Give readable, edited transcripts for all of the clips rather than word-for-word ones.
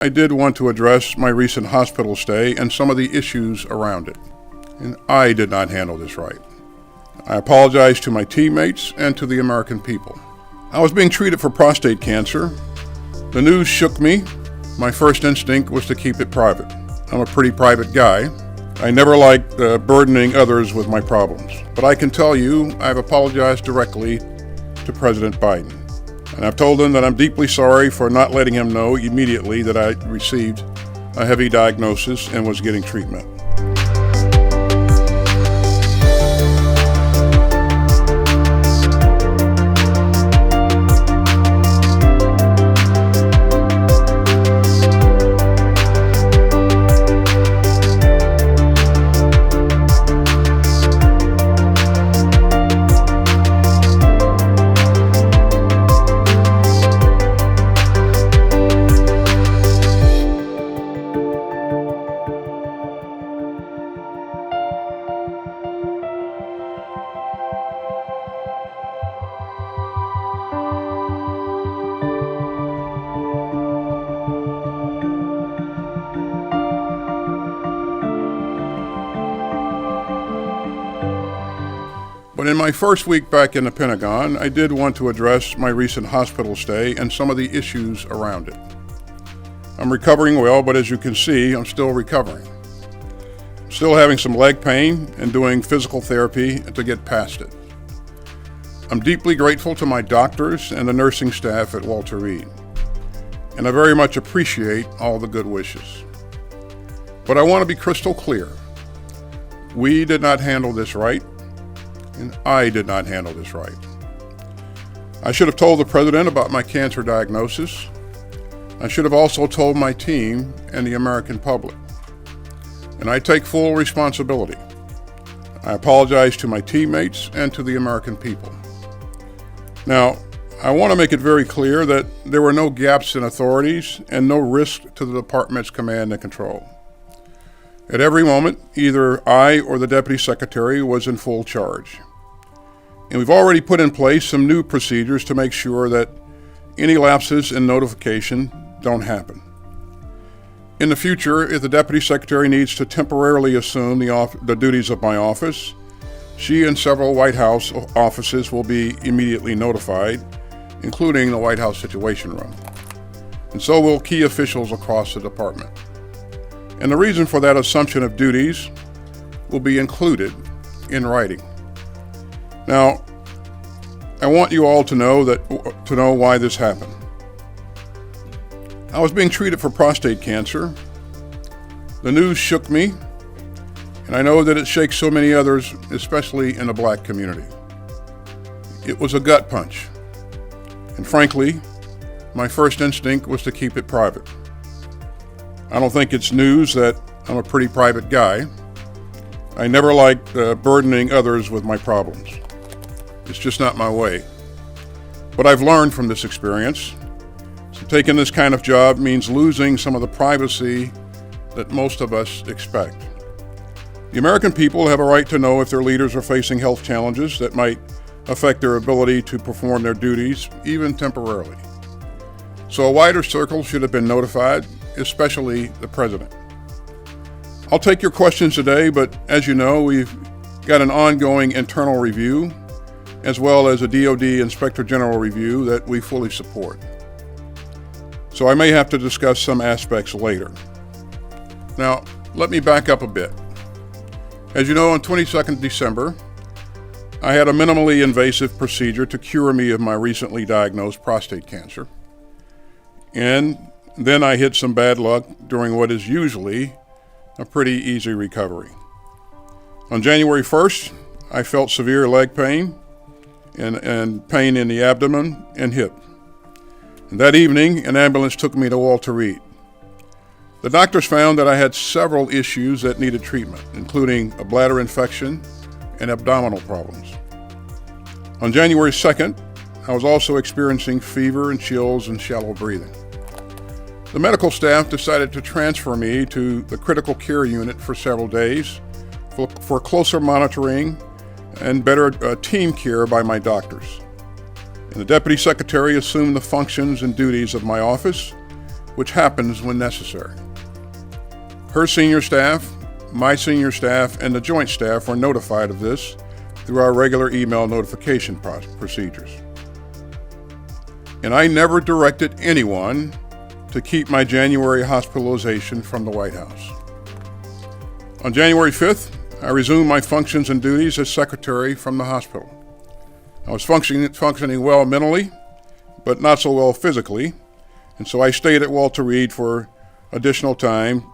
I did want to address my recent hospital stay and some of the issues around it. And I did not handle this right. I apologize to my teammates and to the American people. I was being treated for prostate cancer. The news shook me. My first instinct was to keep it private. I'm a pretty private guy. I never liked burdening others with my problems. But I can tell you, I've apologized directly to President Biden. And I've told him that I'm deeply sorry for not letting him know immediately that I received a heavy diagnosis and was getting treatment. But in my first week back in the Pentagon, I did want to address my recent hospital stay and some of the issues around it. I'm recovering well, but as you can see, I'm still recovering. I'm still having some leg pain and doing physical therapy to get past it. I'm deeply grateful to my doctors and the nursing staff at Walter Reed, and I very much appreciate all the good wishes. But I want to be crystal clear. We did not handle this right. And I did not handle this right. I should have told the president about my cancer diagnosis. I should have also told my team and the American public. And I take full responsibility. I apologize to my teammates and to the American people. Now, I want to make it very clear that there were no gaps in authorities and no risk to the department's command and control. At every moment, either I or the Deputy Secretary was in full charge. And we've already put in place some new procedures to make sure that any lapses in notification don't happen. In the future, if the Deputy Secretary needs to temporarily assume the duties of my office, she and several White House offices will be immediately notified, including the White House Situation Room. And so will key officials across the department. And the reason for that assumption of duties will be included in writing. Now, I want you all to know why this happened. I was being treated for prostate cancer. The news shook me, and I know that it shakes so many others, especially in the Black community. It was a gut punch. And frankly, my first instinct was to keep it private. I don't think it's news that I'm a pretty private guy. I never liked burdening others with my problems. It's just not my way. But I've learned from this experience. So taking this kind of job means losing some of the privacy that most of us expect. The American people have a right to know if their leaders are facing health challenges that might affect their ability to perform their duties, even temporarily. So a wider circle should have been notified, especially the president. I'll take your questions today, but as you know, we've got an ongoing internal review, as well as a DoD Inspector General review that we fully support. So I may have to discuss some aspects later. Now, let me back up a bit. As you know, on 22nd December, I had a minimally invasive procedure to cure me of my recently diagnosed prostate cancer. And then I hit some bad luck during what is usually a pretty easy recovery. On January 1st, I felt severe leg pain and pain in the abdomen and hip. And that evening, an ambulance took me to Walter Reed. The doctors found that I had several issues that needed treatment, including a bladder infection and abdominal problems. On January 2nd, I was also experiencing fever and chills and shallow breathing. The medical staff decided to transfer me to the critical care unit for several days for closer monitoring and better team care by my doctors. And the Deputy Secretary assumed the functions and duties of my office which happens when necessary. Her senior staff, my senior staff, and the joint staff were notified of this through our regular email notification procedures. And I never directed anyone to keep my January hospitalization from the White House. On January 5th, I resumed my functions and duties as secretary from the hospital. I was functioning well mentally, but not so well physically, and so I stayed at Walter Reed for additional time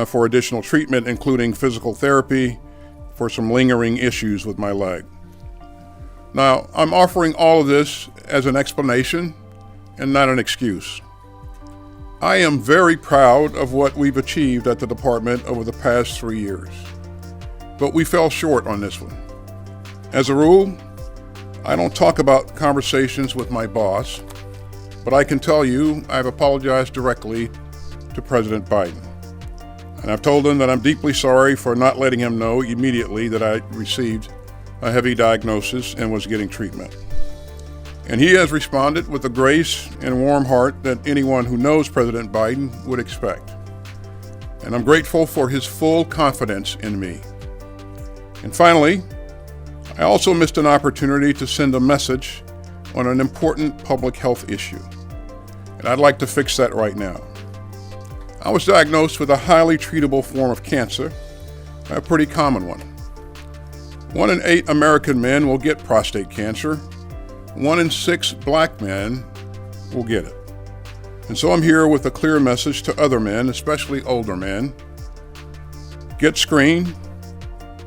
for additional treatment, including physical therapy for some lingering issues with my leg. Now, I'm offering all of this as an explanation and not an excuse. I am very proud of what we've achieved at the department over the past 3 years, but we fell short on this one. As a rule, I don't talk about conversations with my boss, but I can tell you I've apologized directly to President Biden. And I've told him that I'm deeply sorry for not letting him know immediately that I received a heavy diagnosis and was getting treatment. And he has responded with the grace and warm heart that anyone who knows President Biden would expect. And I'm grateful for his full confidence in me. And finally, I also missed an opportunity to send a message on an important public health issue. And I'd like to fix that right now. I was diagnosed with a highly treatable form of cancer, a pretty common one. 1 in 8 American men will get prostate cancer. 1 in 6 black men will get it. And so I'm here with a clear message to other men, especially older men. Get screened,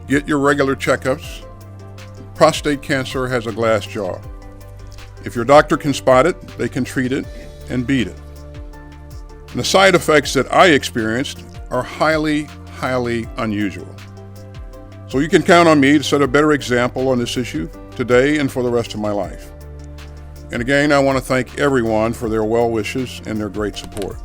get your regular checkups. Prostate cancer has a glass jaw. If your doctor can spot it, they can treat it and beat it. And the side effects that I experienced are highly, highly unusual. So you can count on me to set a better example on this issue today and for the rest of my life. And again, I want to thank everyone for their well wishes and their great support.